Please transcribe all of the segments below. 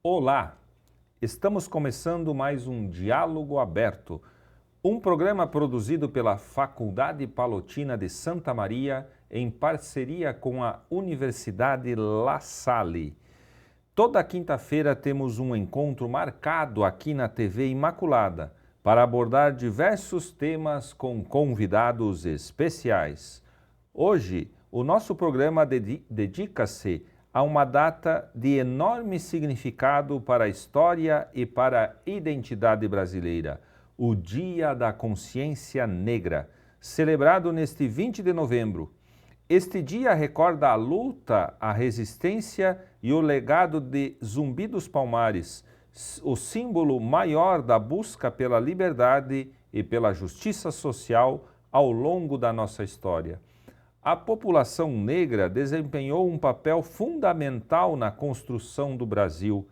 Olá! Estamos começando mais um Diálogo Aberto, um programa produzido pela Faculdade Palotina de Santa Maria em parceria com a Universidade La Salle. Toda quinta-feira temos um encontro marcado aqui na TV Imaculada para abordar diversos temas com convidados especiais. Hoje, o nosso programa dedica-se a uma data de enorme significado para a história e para a identidade brasileira, o Dia da Consciência Negra, celebrado neste 20 de novembro. Este dia recorda a luta, a resistência e o legado de Zumbi dos Palmares, o símbolo maior da busca pela liberdade e pela justiça social ao longo da nossa história. A população negra desempenhou um papel fundamental na construção do Brasil.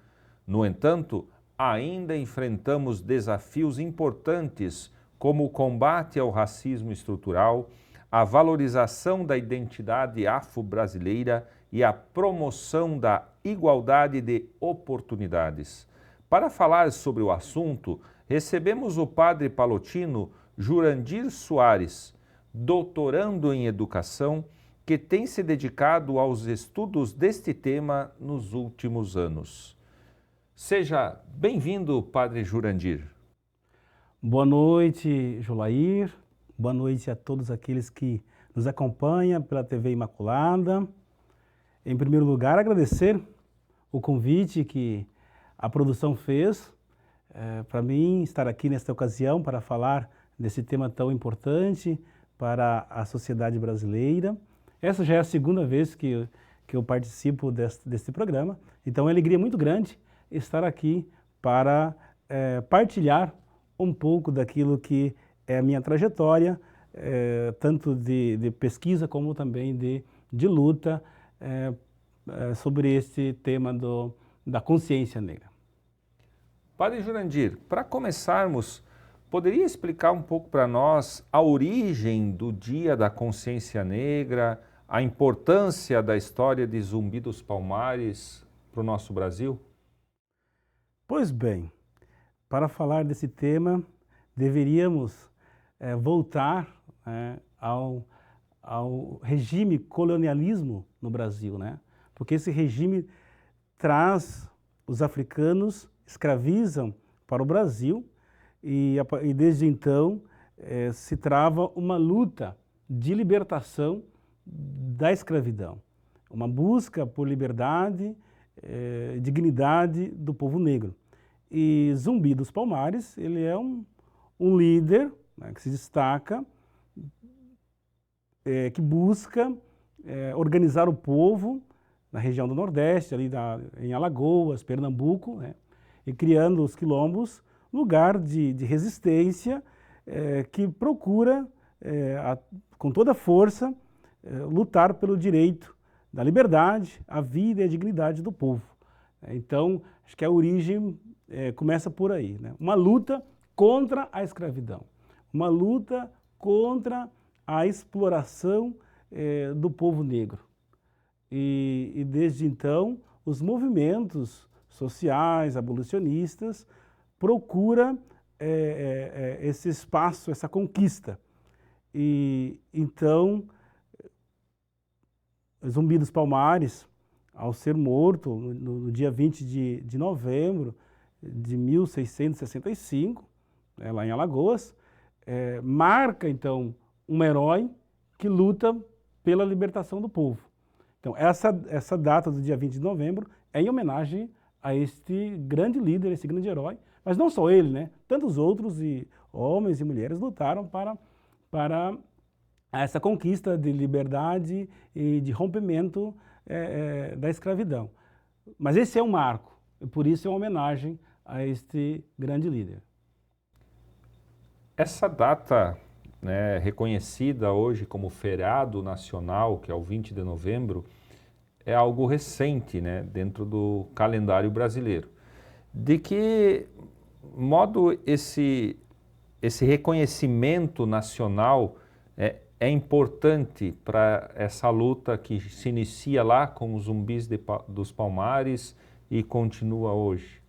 No entanto, ainda enfrentamos desafios importantes como o combate ao racismo estrutural, a valorização da identidade afro-brasileira e a promoção da igualdade de oportunidades. Para falar sobre o assunto, recebemos o padre palotino Jurandir Soares, doutorando em educação, que tem se dedicado aos estudos deste tema nos últimos anos. Seja bem-vindo, Padre Jurandir. Boa noite, Jolair. Boa noite a todos aqueles que nos acompanham pela TV Imaculada. Em primeiro lugar, agradecer o convite que a produção fez para mim estar aqui nesta ocasião para falar desse tema tão importante para a sociedade brasileira. Essa já é a segunda vez que eu participo deste programa, então é uma alegria muito grande estar aqui para partilhar um pouco daquilo que é a minha trajetória, tanto de pesquisa como também de luta sobre esse tema da consciência negra. Padre Jurandir, para começarmos, poderia explicar um pouco para nós a origem do Dia da Consciência Negra, a importância da história de Zumbi dos Palmares para o nosso Brasil? Pois bem, para falar desse tema, deveríamos voltar ao regime colonialismo no Brasil, né? Porque esse regime traz os africanos, escravizam para o Brasil, e desde então se trava uma luta de libertação da escravidão, uma busca por liberdade e dignidade do povo negro. E Zumbi dos Palmares, ele é um líder, né, que se destaca, que busca organizar o povo na região do Nordeste, ali em Alagoas, Pernambuco, né, e criando os quilombos, lugar de resistência que procura, com toda força, lutar pelo direito da liberdade, a vida e a dignidade do povo. Então, acho que a origem começa por aí, né? Uma luta contra a escravidão, uma luta contra a exploração do povo negro. E desde então, os movimentos sociais, abolicionistas, procura esse espaço, essa conquista. E então, Zumbi dos Palmares, ao ser morto no dia 20 de novembro de 1665, lá em Alagoas, marca então um herói que luta pela libertação do povo. Então, essa data do dia 20 de novembro é em homenagem a este grande líder, esse grande herói, mas não só ele, né? Tantos outros homens e mulheres lutaram para essa conquista de liberdade e de rompimento da escravidão. Mas esse é um marco, e por isso é uma homenagem a este grande líder. Essa data, né, reconhecida hoje como feriado nacional, que é o 20 de novembro, é algo recente, né, dentro do calendário brasileiro. De que modo esse reconhecimento nacional é importante para essa luta que se inicia lá com os Zumbis dos Palmares e continua hoje?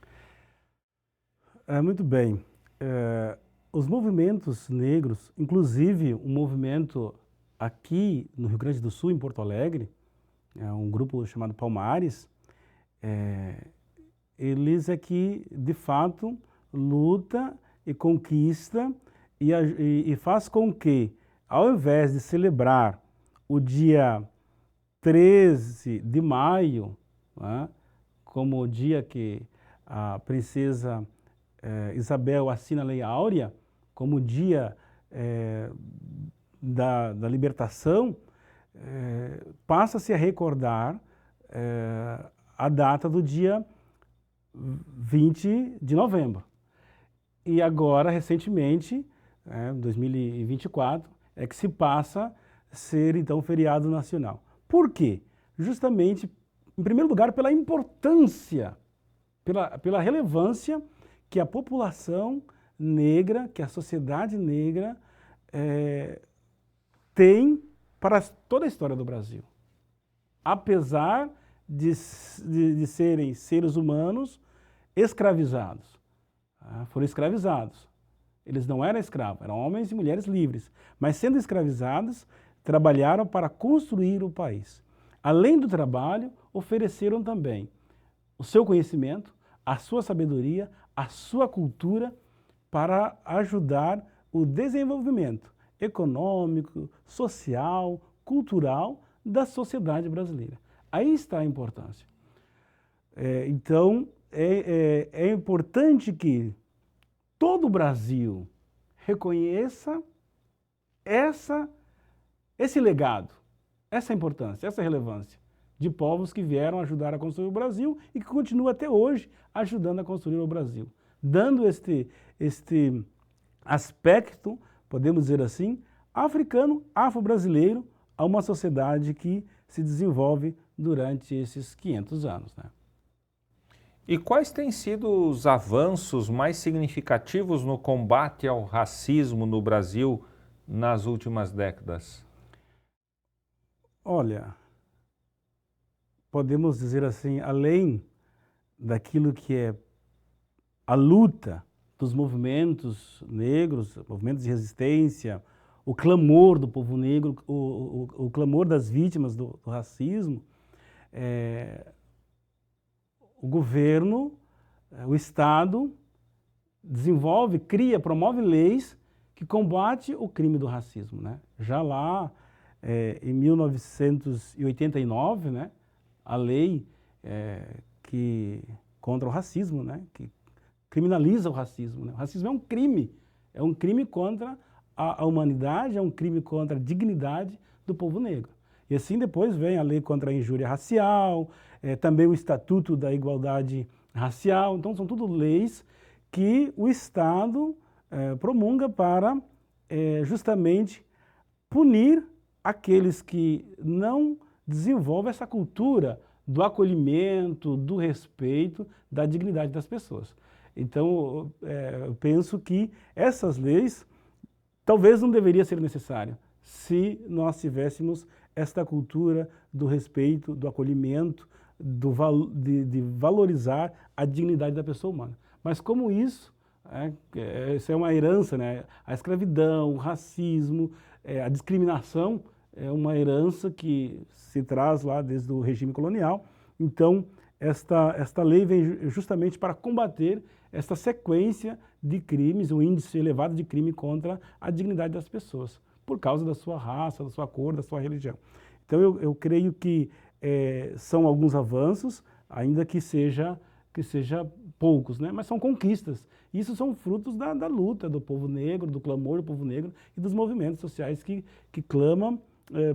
Muito bem. Os movimentos negros, inclusive um movimento aqui no Rio Grande do Sul, em Porto Alegre, um grupo chamado Palmares, eles aqui, de fato, luta e conquista e faz com que, ao invés de celebrar o dia 13 de maio, né, como o dia que a princesa Isabel assina a Lei Áurea, como o dia da libertação, passa-se a recordar a data do dia 20 de novembro. E agora, recentemente, 2024, é que se passa a ser, então, feriado nacional. Por quê? Justamente, em primeiro lugar, pela importância, pela relevância que a população negra, que a sociedade negra tem para toda a história do Brasil. Apesar de serem seres humanos escravizados. Foram escravizados. Eles não eram escravos, eram homens e mulheres livres. Mas sendo escravizados, trabalharam para construir o país. Além do trabalho, ofereceram também o seu conhecimento, a sua sabedoria, a sua cultura para ajudar o desenvolvimento econômico, social, cultural da sociedade brasileira. Aí está a importância. Então, é importante que todo o Brasil reconheça esse legado, essa importância, essa relevância de povos que vieram ajudar a construir o Brasil e que continuam até hoje ajudando a construir o Brasil, dando este aspecto, podemos dizer assim, africano, afro-brasileiro, a uma sociedade que se desenvolve durante esses 500 anos, né? E quais têm sido os avanços mais significativos no combate ao racismo no Brasil nas últimas décadas? Olha, podemos dizer assim, além daquilo que é a luta dos movimentos negros, movimentos de resistência, o clamor do povo negro, o clamor das vítimas do racismo, o governo, o Estado desenvolve, cria, promove leis que combatem o crime do racismo, né? Já lá em 1989, né, a lei contra o racismo, né, que criminaliza o racismo, né? O racismo é um crime contra a humanidade, é um crime contra a dignidade do povo negro. E assim depois vem a lei contra a injúria racial, também o Estatuto da Igualdade Racial. Então são tudo leis que o Estado promulga para justamente punir aqueles que não desenvolvem essa cultura do acolhimento, do respeito, da dignidade das pessoas. Então, eu penso que essas leis talvez não deveria ser necessário se nós tivéssemos esta cultura do respeito, do acolhimento, de valorizar a dignidade da pessoa humana. Mas como isso é uma herança, né? A escravidão, o racismo, a discriminação é uma herança que se traz lá desde o regime colonial. Então, esta lei vem justamente para combater esta sequência de crimes, um índice elevado de crime contra a dignidade das pessoas, por causa da sua raça, da sua cor, da sua religião. Então eu creio que são alguns avanços, ainda que seja poucos, né? Mas são conquistas. Isso são frutos da luta do povo negro, do clamor do povo negro e dos movimentos sociais que clamam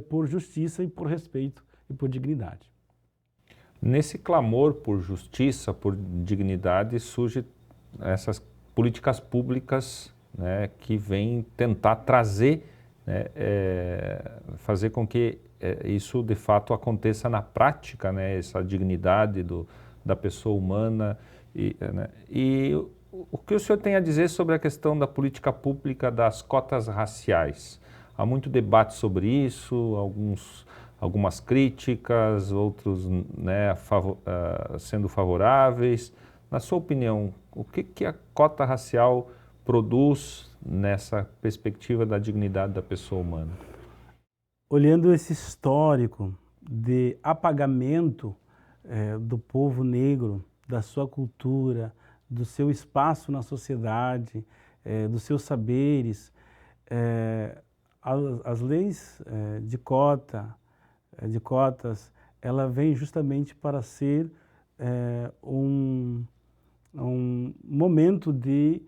por justiça e por respeito e por dignidade. Nesse clamor por justiça, por dignidade, surgem essas políticas públicas, né, que vêm tentar trazer, né, fazer com que isso de fato aconteça na prática, né, essa dignidade da pessoa humana. E o que o senhor tem a dizer sobre a questão da política pública das cotas raciais? Há muito debate sobre isso, algumas críticas, outros, né, sendo favoráveis. Na sua opinião, o que a cota racial produz nessa perspectiva da dignidade da pessoa humana? Olhando esse histórico de apagamento do povo negro, da sua cultura, do seu espaço na sociedade, dos seus saberes, as leis de cotas, ela vem justamente para ser um momento de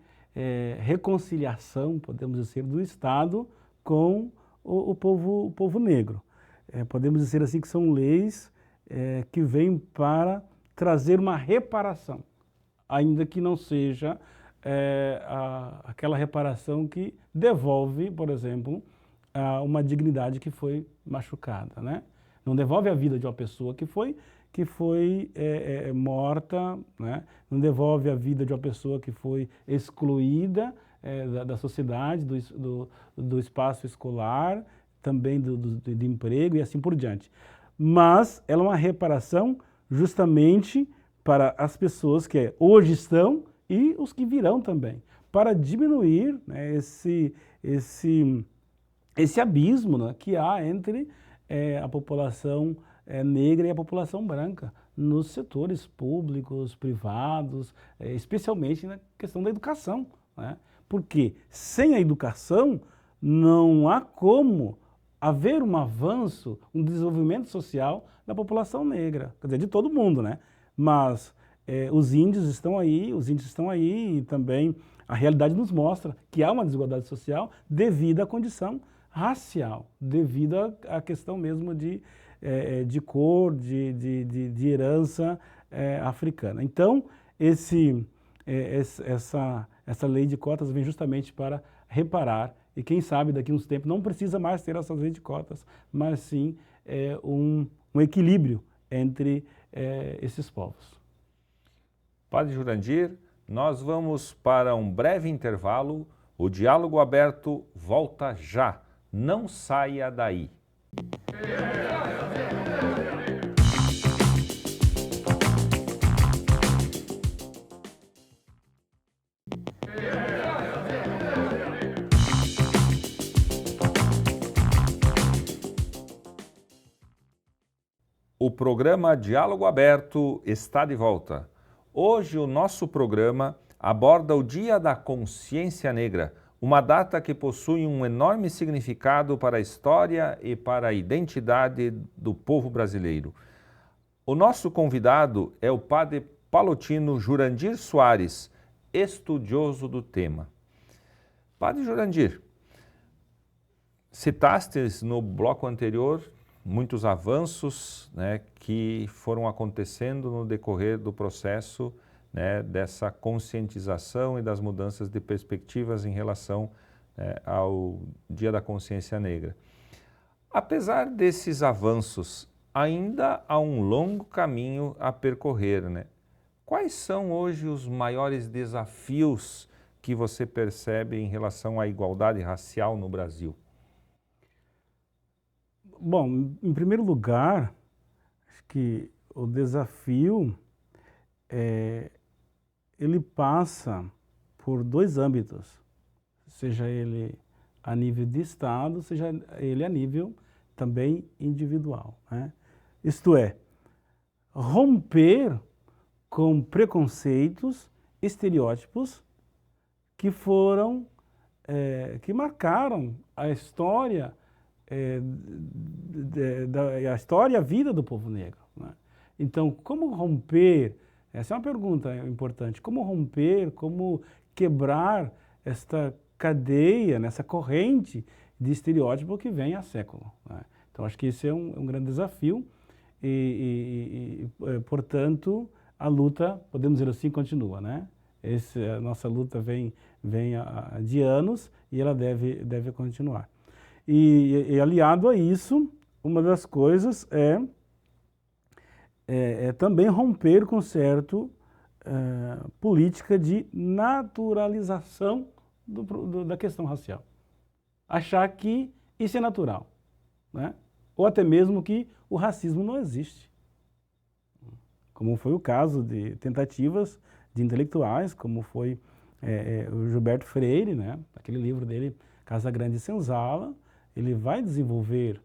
reconciliação, podemos dizer, do Estado com o povo negro. Podemos dizer assim que são leis que vêm para trazer uma reparação, ainda que não seja aquela reparação que devolve, por exemplo, uma dignidade que foi machucada, né? Não devolve a vida de uma pessoa que foi morta, né? Não devolve a vida de uma pessoa que foi excluída da sociedade, do espaço escolar, também do emprego e assim por diante. Mas ela é uma reparação justamente para as pessoas que hoje estão e os que virão também, para diminuir, né, esse abismo, né, que há entre a população negra e a população branca nos setores públicos, privados, especialmente na questão da educação, né? Porque sem a educação não há como haver um avanço, um desenvolvimento social da população negra, quer dizer, de todo mundo, né? Mas os índios estão aí e também a realidade nos mostra que há uma desigualdade social devido à condição racial, devido à questão mesmo de cor, de herança africana. Então, essa lei de cotas vem justamente para reparar, e quem sabe daqui a uns tempos não precisa mais ter essas leis de cotas, mas sim um equilíbrio entre esses povos. Padre Jurandir, nós vamos para um breve intervalo. O Diálogo Aberto volta já. Não saia daí. O programa Diálogo Aberto está de volta. Hoje o nosso programa aborda o Dia da Consciência Negra, uma data que possui um enorme significado para a história e para a identidade do povo brasileiro. O nosso convidado é o padre palotino Jurandir Soares, estudioso do tema. Padre Jurandir, citastes no bloco anterior muitos avanços, né, que foram acontecendo no decorrer do processo, né, dessa conscientização e das mudanças de perspectivas em relação ao Dia da Consciência Negra. Apesar desses avanços, ainda há um longo caminho a percorrer, né? Quais são hoje os maiores desafios que você percebe em relação à igualdade racial no Brasil? Bom, em primeiro lugar, acho que o desafio ele passa por dois âmbitos, seja ele a nível de Estado, seja ele a nível também individual, né? Isto é, romper com preconceitos, estereótipos que marcaram a história a história e a vida do povo negro, né? Então, como romper, essa é uma pergunta importante, como romper, como quebrar esta cadeia, nessa corrente de estereótipo que vem há século, né? Então, acho que esse é um grande desafio portanto, a luta, podemos dizer assim, continua, né? A nossa luta vem de anos e ela deve continuar. E aliado a isso, uma das coisas é também romper com certo política de naturalização da questão racial. Achar que isso é natural, né? ou até mesmo que o racismo não existe. Como foi o caso de tentativas de intelectuais, como foi o Gilberto Freire, né? Aquele livro dele, Casa Grande e Senzala, ele vai desenvolver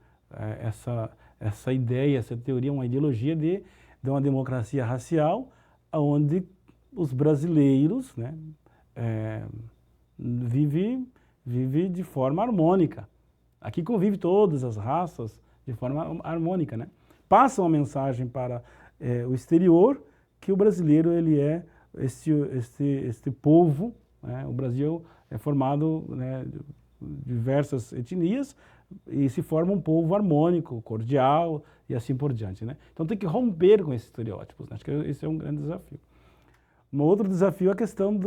essa ideia, essa teoria, uma ideologia de uma democracia racial, onde os brasileiros, né, vivem de forma harmônica. Aqui convive todas as raças de forma harmônica, né? Passa uma mensagem para o exterior que o brasileiro ele é este povo, né? O Brasil é formado, né, de diversas etnias e se forma um povo harmônico, cordial e assim por diante, né? Então tem que romper com esses estereótipos, né? Acho que esse é um grande desafio. Um outro desafio é a questão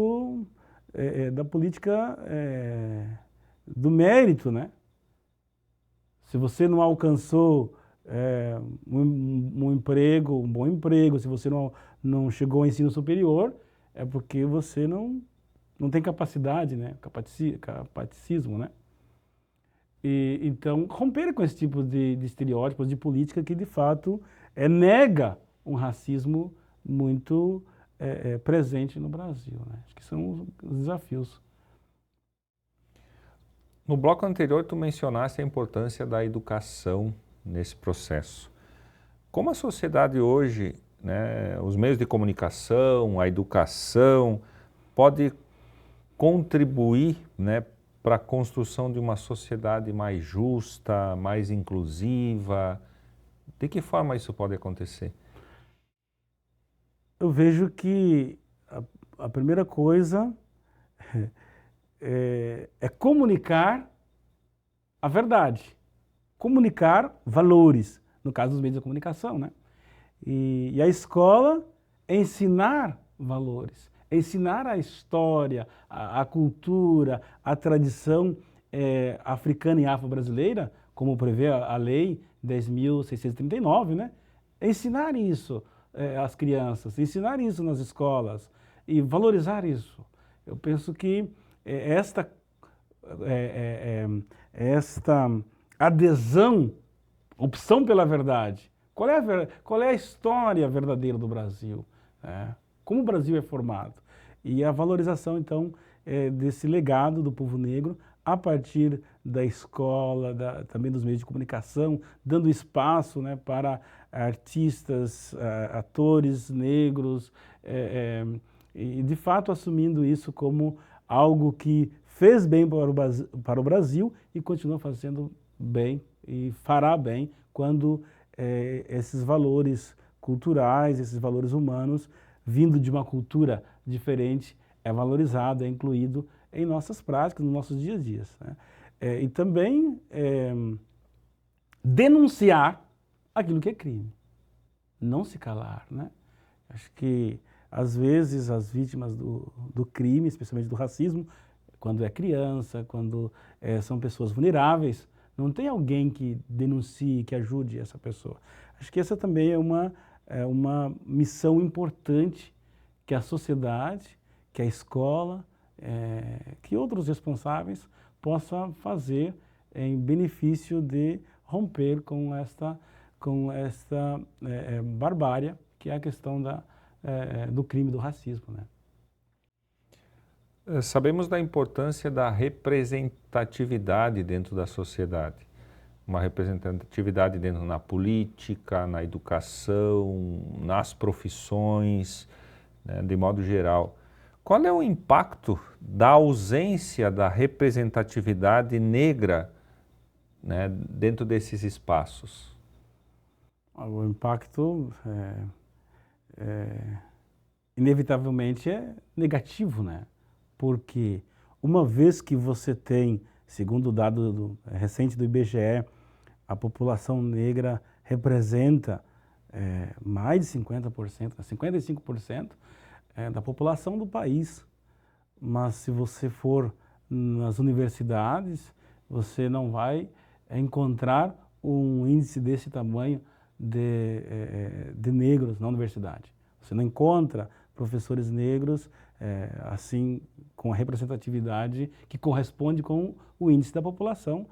da política do mérito, né? Se você não alcançou um emprego, um bom emprego, se você não chegou ao ensino superior, é porque você não tem capacidade, né? Capacitismo, né? E, então, romper com esse tipo de estereótipos de política que, de fato, nega um racismo muito presente no Brasil, né? Acho que são os desafios. No bloco anterior, tu mencionaste a importância da educação nesse processo. Como a sociedade hoje, né, os meios de comunicação, a educação, pode contribuir, né, para a construção de uma sociedade mais justa, mais inclusiva? De que forma isso pode acontecer? Eu vejo que a primeira coisa é comunicar a verdade, comunicar valores, no caso dos meios de comunicação, né? E a escola ensinar valores, ensinar a história, a cultura, a tradição africana e afro-brasileira, como prevê a Lei 10.639, né? Ensinar isso às crianças, ensinar isso nas escolas e valorizar isso. Eu penso que esta adesão, opção pela verdade, qual é a história verdadeira do Brasil? Como o Brasil é formado? E a valorização, então, desse legado do povo negro a partir da escola, também dos meios de comunicação, dando espaço, né, para artistas, atores negros, e de fato assumindo isso como algo que fez bem para o Brasil e continua fazendo bem e fará bem quando esses valores culturais, esses valores humanos, vindo de uma cultura diferente, é valorizado, é incluído em nossas práticas, nos nossos dias a dias, né? E também denunciar aquilo que é crime, não se calar, né? Acho que, às vezes, as vítimas do crime, especialmente do racismo, quando é criança, quando são pessoas vulneráveis, não tem alguém que denuncie, que ajude essa pessoa. Acho que essa também é uma missão importante que a sociedade, que a escola, que outros responsáveis possam fazer em benefício de romper com esta barbárie, que é a questão do crime do racismo, né? Sabemos da importância da representatividade dentro da sociedade. Uma representatividade dentro na política, na educação, nas profissões, né, de modo geral. Qual é o impacto da ausência da representatividade negra, né, dentro desses espaços? O impacto, inevitavelmente, é negativo, né? Porque uma vez que você tem, segundo o dado recente do IBGE, a população negra representa mais de 50%, 55% da população do país. Mas se você for nas universidades, você não vai encontrar um índice desse tamanho de negros na universidade. Você não encontra professores negros assim, com a representatividade que corresponde com o índice da população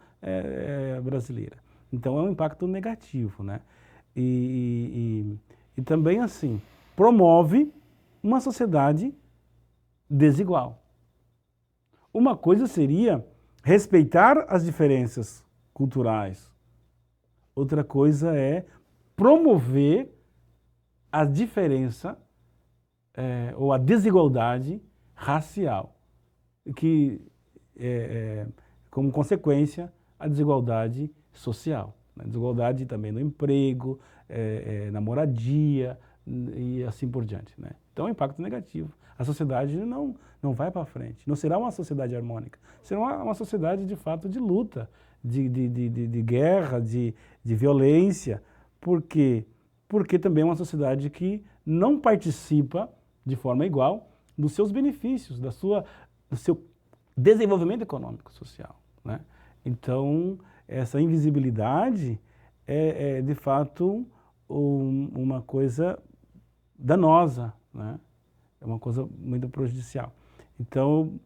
brasileira. Então é um impacto negativo, né? E também, assim, promove uma sociedade desigual. Uma coisa seria respeitar as diferenças culturais. Outra coisa é promover a diferença ou a desigualdade racial, que como consequência, a desigualdade social. A desigualdade também no emprego, na moradia e assim por diante, né? Então é um impacto negativo. A sociedade não vai para frente, não será uma sociedade harmônica, será uma sociedade de fato de luta, de guerra, de violência. Por quê? Porque também é uma sociedade que não participa de forma igual dos seus benefícios, do seu desenvolvimento econômico, social, né? Então, essa invisibilidade é de fato uma coisa danosa, né? É uma coisa muito prejudicial. Então,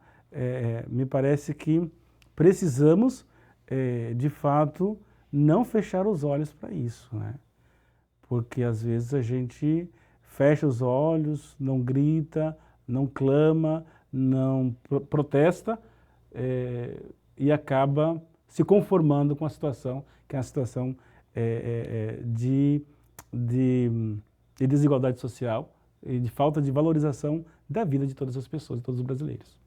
me parece que precisamos, de fato, não fechar os olhos para isso, né? Porque às vezes a gente fecha os olhos, não grita, não clama, não protesta e acaba se conformando com a situação, que é uma situação de desigualdade social e de falta de valorização da vida de todas as pessoas, de todos os brasileiros.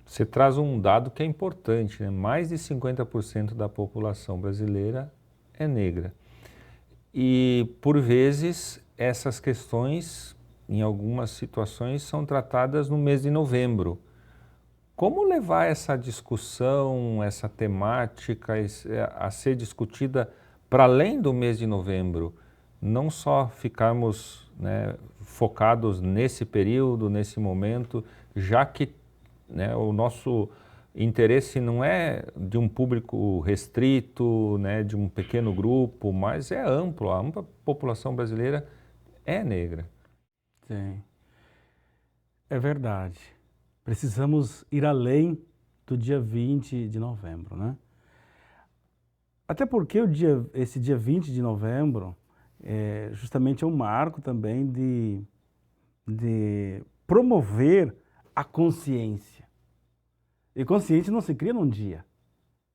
Você traz um dado que é importante, né? Mais de 50% da população brasileira é negra. E, por vezes, essas questões, em algumas situações, são tratadas no mês de novembro. Como levar essa discussão, essa temática a ser discutida para além do mês de novembro? Não só ficarmos, né, focados nesse período, nesse momento, já que, né, o nosso interesse não é de um público restrito, né, de um pequeno grupo, mas é amplo. A ampla população brasileira é negra. Sim, é verdade. Precisamos ir além do dia 20 de novembro, né? Até porque esse dia 20 de novembro justamente é um marco também de promover a consciência. E consciência não se cria num dia,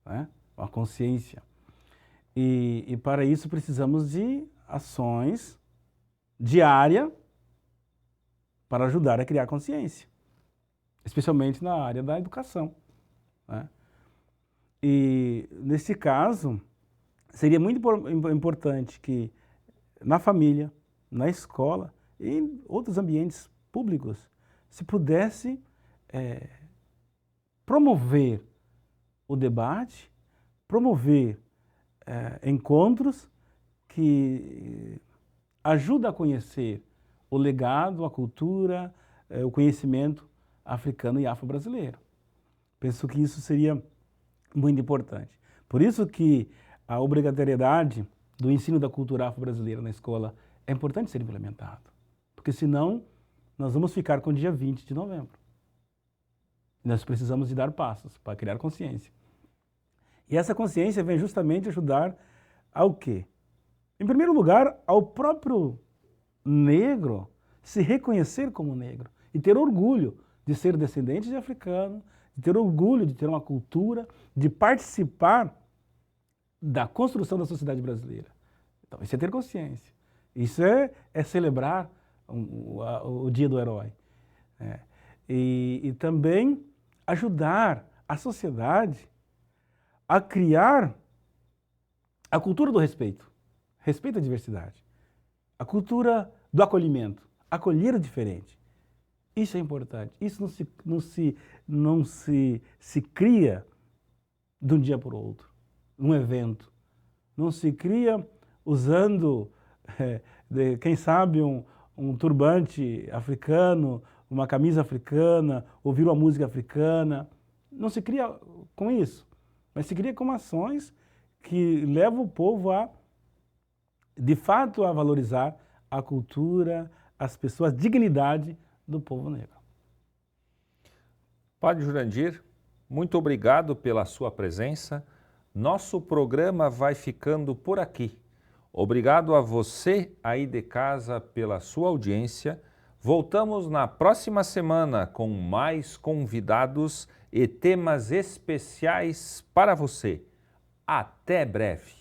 né? Uma consciência. E para isso precisamos de ações diárias para ajudar a criar consciência, especialmente na área da educação, né? E nesse caso, seria muito importante que na família, na escola e em outros ambientes públicos se pudesse promover o debate, promover encontros que ajudam a conhecer o legado, a cultura, o conhecimento africano e afro-brasileiro. Penso que isso seria muito importante. Por isso que a obrigatoriedade do ensino da cultura afro-brasileira na escola é importante ser implementado. Porque senão nós vamos ficar com o dia 20 de novembro. Nós precisamos de dar passos para criar consciência. E essa consciência vem justamente ajudar ao quê? Em primeiro lugar, ao próprio negro se reconhecer como negro e ter orgulho de ser descendente de africano, de ter orgulho de ter uma cultura, de participar da construção da sociedade brasileira. Então, isso é ter consciência. Isso é celebrar o Dia do Herói. E também ajudar a sociedade a criar a cultura do respeito. Respeito à diversidade. A cultura do acolhimento. Acolher o diferente. Isso é importante. Isso não se cria de um dia para o outro. Um evento. Não se cria usando, quem sabe, um turbante africano, uma camisa africana, ouvir uma música africana. Não se cria com isso, mas se cria com ações que levam o povo de fato, a valorizar a cultura, as pessoas, a dignidade do povo negro. Padre Jurandir, muito obrigado pela sua presença. Nosso programa vai ficando por aqui. Obrigado a você aí de casa pela sua audiência. Voltamos na próxima semana com mais convidados e temas especiais para você. Até breve!